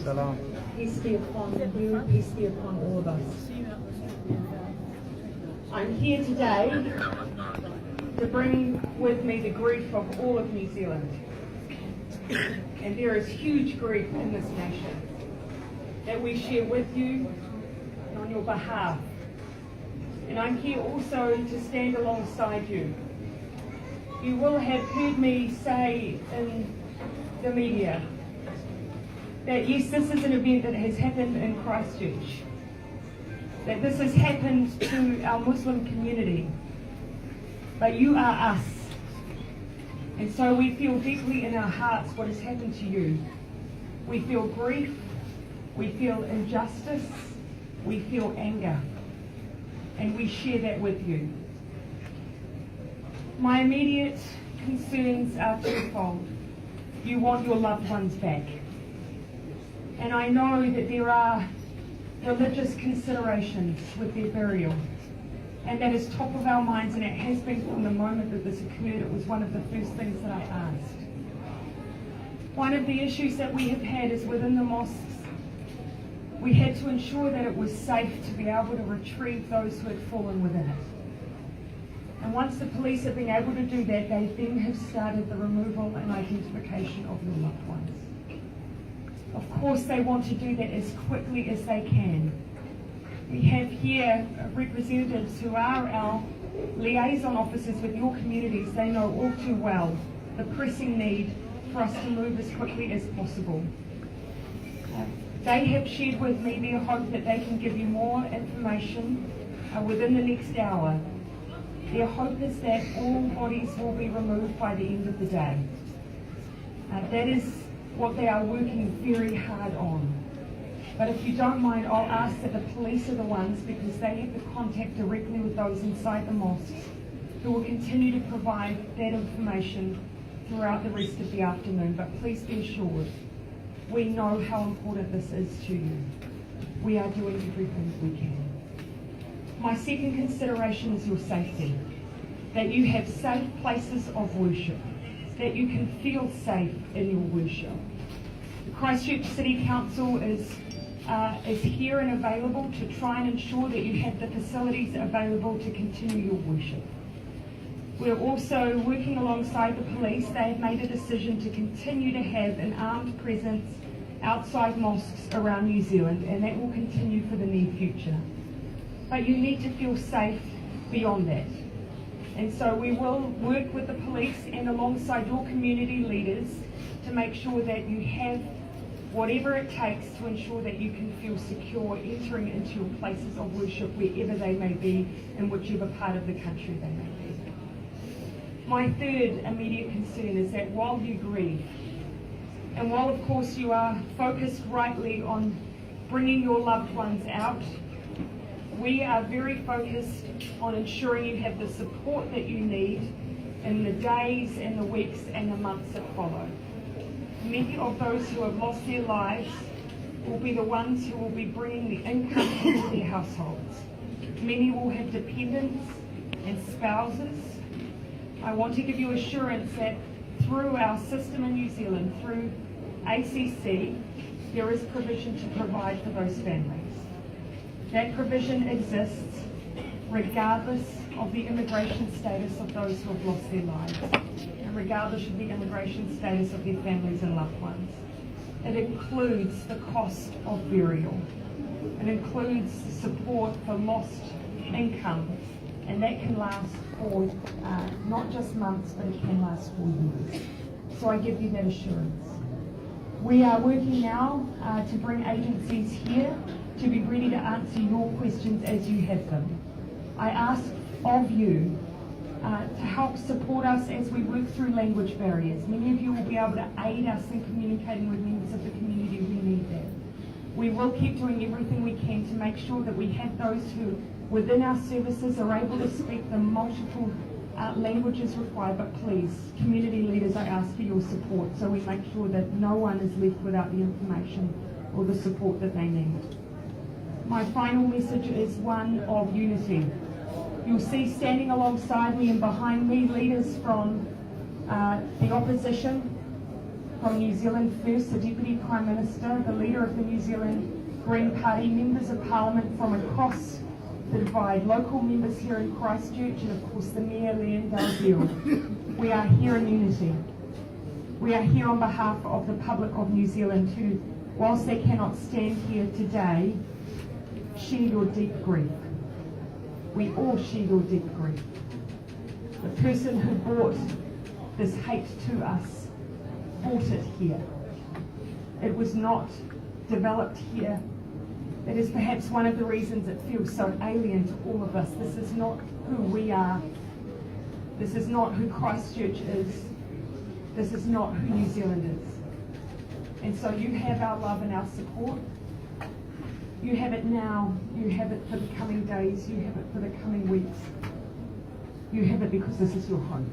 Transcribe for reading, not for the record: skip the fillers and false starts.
Peace be upon you, peace be upon all of us. I'm here today to bring with me the grief of all of New Zealand. And there is huge grief in this nation that we share with you and on your behalf. And I'm here also to stand alongside you. You will have heard me say in the media that yes, this is an event that has happened in Christchurch, that this has happened to our Muslim community, but you are us. And so we feel deeply in our hearts what has happened to you. We feel grief, we feel injustice, we feel anger, and we share that with you. My immediate concerns are twofold. You want your loved ones back. And I know that there are religious considerations with their burial. And that is top of our minds, and it has been from the moment that this occurred. It was one of the first things that I asked. One of the issues that we have had is within the mosques, we had to ensure that it was safe to be able to retrieve those who had fallen within it. And once the police have been able to do that, they then have started the removal and identification of your loved ones. Of course, they want to do that as quickly as they can. We have here representatives who are our liaison officers with your communities. They know all too well the pressing need for us to move as quickly as possible. They have shared with me their hope that they can give you more information within the next hour. Their hope is that all bodies will be removed by the end of the day. That is what they are working very hard on. But if you don't mind, I'll ask that the police are the ones, because they have the contact directly with those inside the mosques, who will continue to provide that information throughout the rest of the afternoon. But please be assured, we know how important this is to you. We are doing everything we can. My second consideration is your safety, that you have safe places of worship, that you can feel safe in your worship. The Christchurch City Council is here and available to try and ensure that you have the facilities available to continue your worship. We're also working alongside the police. They have made a decision to continue to have an armed presence outside mosques around New Zealand, and that will continue for the near future. But you need to feel safe beyond that. And so we will work with the police and alongside your community leaders to make sure that you have whatever it takes to ensure that you can feel secure entering into your places of worship wherever they may be, in whichever part of the country they may be. My third immediate concern is that while you grieve, and while of course you are focused rightly on bringing your loved ones out, we are very focused on ensuring you have the support that you need in the days and the weeks and the months that follow. Many of those who have lost their lives will be the ones who will be bringing the income into their households. Many will have dependents and spouses. I want to give you assurance that through our system in New Zealand, through ACC, there is provision to provide for those families. That provision exists regardless of the immigration status of those who have lost their lives, and regardless of the immigration status of their families and loved ones. It includes the cost of burial. It includes support for lost income, and that can last for not just months, but it can last for years. So I give you that assurance. We are working now to bring agencies here to be ready to answer your questions as you have them. I ask of you to help support us as we work through language barriers. Many of you will be able to aid us in communicating with members of the community who need that. We will keep doing everything we can to make sure that we have those who within our services are able to speak the multiple languages required, but please, community leaders, I ask for your support so we make sure that no one is left without the information or the support that they need. My final message is one of unity. You'll see standing alongside me and behind me leaders from the opposition, from New Zealand First, the Deputy Prime Minister, the leader of the New Zealand Green Party, members of Parliament from across the divide, local members here in Christchurch, and of course the Mayor, Leanne Dalziel. We are here in unity. We are here on behalf of the public of New Zealand who, whilst they cannot stand here today, share your deep grief. We all share your deep grief. The person who brought this hate to us brought it here. It was not developed here. It is perhaps one of the reasons it feels so alien to all of us. This is not who we are. This is not who Christchurch is. This is not who New Zealand is. And so you have our love and our support. You have it now. You have it for the coming days. You have it for the coming weeks. You have it because this is your home.